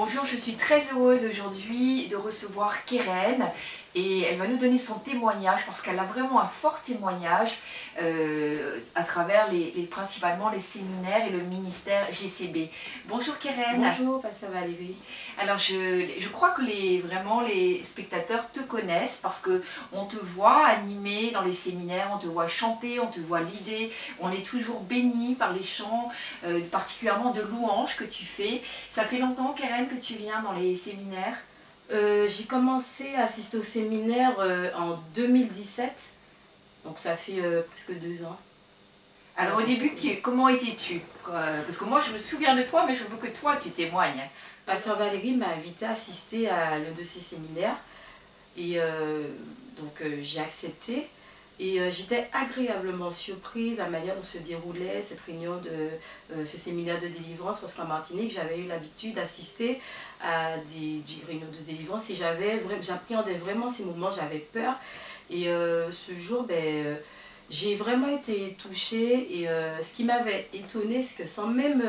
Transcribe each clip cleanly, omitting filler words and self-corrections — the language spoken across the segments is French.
Bonjour, je suis très heureuse aujourd'hui de recevoir Keren et elle va nous donner son témoignage parce qu'elle a vraiment un fort témoignage à travers principalement les séminaires et le ministère GCB. Bonjour Keren. Bonjour Pasteur Valérie. Alors je crois que vraiment les spectateurs te connaissent parce qu'on te voit animer dans les séminaires, on te voit chanter, on te voit leader, on est toujours béni par les chants, particulièrement de louanges que tu fais. Ça fait longtemps Keren que tu viens dans les séminaires? J'ai commencé à assister au séminaire en 2017, donc ça fait presque 2 ans. Alors au début, comment étais-tu? Parce que moi je me souviens de toi, mais je veux que toi tu témoignes. Pasteur Valérie m'a invité à assister à l'un de ces séminaires et donc j'ai accepté. Et j'étais agréablement surprise à la manière dont se déroulait cette réunion de ce séminaire de délivrance, parce qu'en Martinique, j'avais eu l'habitude d'assister à des réunions de délivrance et j'appréhendais vraiment ces moments, j'avais peur. Et ce jour, j'ai vraiment été touchée et ce qui m'avait étonnée, c'est que sans même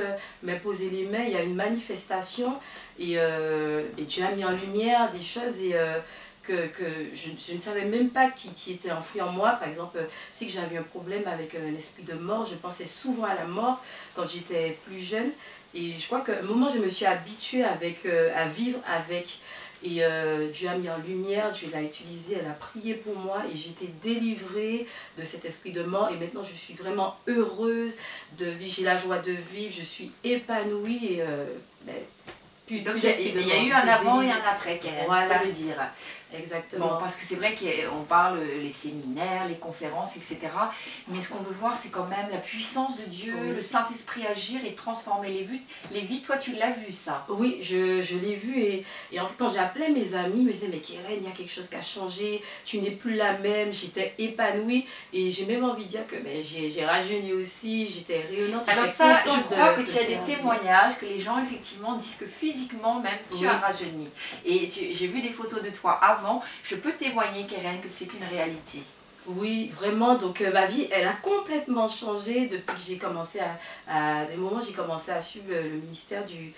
m'imposer les mains, il y a une manifestation et Dieu a mis en lumière des choses que je ne savais même pas qui était enfoui en moi. Par exemple, c'est que j'avais un problème avec un esprit de mort. Je pensais souvent à la mort quand j'étais plus jeune. Et je crois qu'à un moment, je me suis habituée à vivre avec. Et Dieu a mis en lumière, Dieu l'a utilisé, elle a prié pour moi et j'ai été délivrée de cet esprit de mort. Et maintenant, je suis vraiment heureuse de vivre, j'ai la joie de vivre, je suis épanouie. Et, donc il y a eu un avant et un après, Keren, voilà. je peux le dire. Exactement. Bon, parce que c'est vrai qu'on parle les séminaires, les conférences, etc. Mais ce qu'on veut voir, c'est quand même la puissance de Dieu, oui. Le Saint-Esprit agir et transformer les vies. Toi, tu l'as vu, ça? Oui, je l'ai vu. Et en fait, quand j'appelais mes amis, ils me disaient, mais Keren, il y a quelque chose qui a changé, tu n'es plus la même. J'étais épanouie. Et j'ai même envie de dire que j'ai rajeuni aussi, j'étais rayonnante. Alors ça, je crois que tu as des témoignages, que les gens, effectivement, disent que physiquement, même, tu as rajeuni. Et j'ai vu des photos de toi avant. Je peux témoigner, Keren, que c'est une réalité. Oui, vraiment. Donc ma vie, elle a complètement changé depuis que j'ai commencé des moments j'ai commencé à suivre le ministère du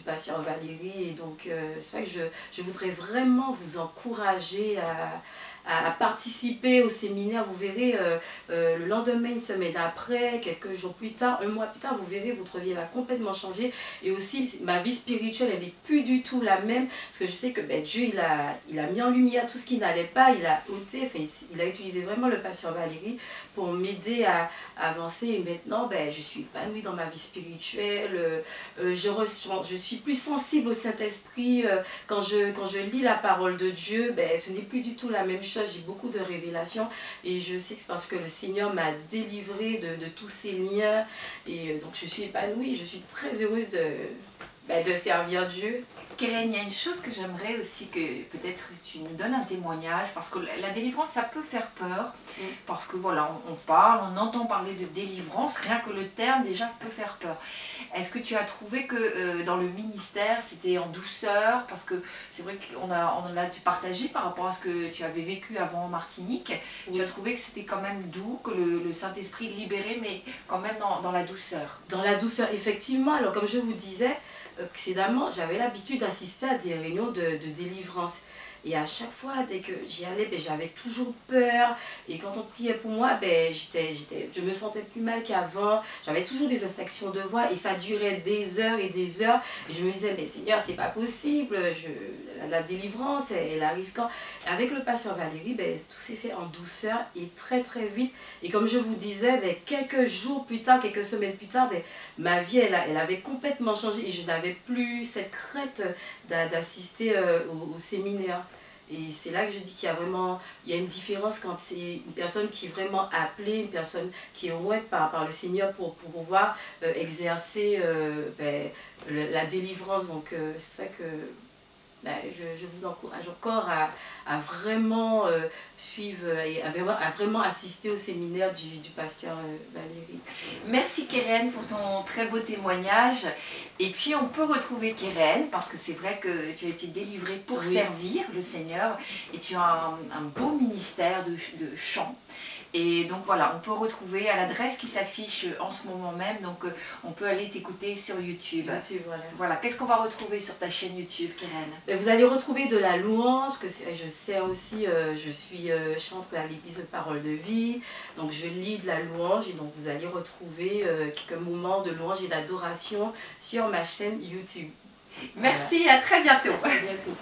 pasteur Valérie. Et donc c'est vrai que je voudrais vraiment vous encourager à participer au séminaire. Vous verrez, le lendemain, une semaine après, quelques jours plus tard, un mois plus tard, vous verrez, votre vie va complètement changer. Et aussi, ma vie spirituelle, elle n'est plus du tout la même. Parce que je sais que Dieu, il a mis en lumière tout ce qui n'allait pas. Il a ôté, enfin, il a utilisé vraiment le pasteur Valérie pour m'aider à avancer. Et maintenant, je suis épanouie dans ma vie spirituelle. Je suis plus sensible au Saint-Esprit. Quand je lis la parole de Dieu, ce n'est plus du tout la même chose. J'ai beaucoup de révélations et je sais que c'est parce que le Seigneur m'a délivrée de tous ces liens et donc je suis épanouie, je suis très heureuse de servir Dieu. Keren, il y a une chose que j'aimerais aussi que peut-être tu nous donnes un témoignage, parce que la délivrance, ça peut faire peur, parce que voilà, on parle, on entend parler de délivrance, rien que le terme déjà peut faire peur. Est-ce que tu as trouvé que dans le ministère, c'était en douceur, parce que c'est vrai qu'on en a partagé par rapport à ce que tu avais vécu avant en Martinique, tu as trouvé que c'était quand même doux, que le Saint-Esprit libérait, mais quand même dans la douceur? Dans la douceur, effectivement. Alors comme je vous disais précédemment, j'avais l'habitude d'assister à des réunions de délivrance. Et à chaque fois, dès que j'y allais, j'avais toujours peur. Et quand on priait pour moi, je me sentais plus mal qu'avant. J'avais toujours des instinctions de voix et ça durait des heures et des heures. Et je me disais, mais Seigneur, c'est pas possible. La délivrance, elle arrive quand? Avec le pasteur Valérie, tout s'est fait en douceur et très très vite. Et comme je vous disais, quelques jours plus tard, quelques semaines plus tard, ma vie, elle avait complètement changé. Et je n'avais plus cette crainte d'assister au séminaire. Et c'est là que je dis qu'il y a une différence quand c'est une personne qui est vraiment appelée, une personne qui est ouverte par le Seigneur pour pouvoir exercer la délivrance. Donc c'est pour ça que je vous encourage encore à vraiment suivre et à vraiment assister au séminaire du pasteur Valérie. Merci Keren pour ton très beau témoignage. Et puis on peut retrouver Keren parce que c'est vrai que tu as été délivrée pour servir le Seigneur et tu as un beau ministère de chant. Et donc voilà, on peut retrouver à l'adresse qui s'affiche en ce moment même, donc on peut aller t'écouter sur YouTube. Voilà. Qu'est-ce qu'on va retrouver sur ta chaîne YouTube, Keren? Vous allez retrouver de la louange, que je sers aussi, je suis chantre à l'église de Parole de Vie, donc je lis de la louange et donc vous allez retrouver quelques moments de louange et d'adoration sur ma chaîne YouTube. Merci, voilà. À très bientôt. À très bientôt.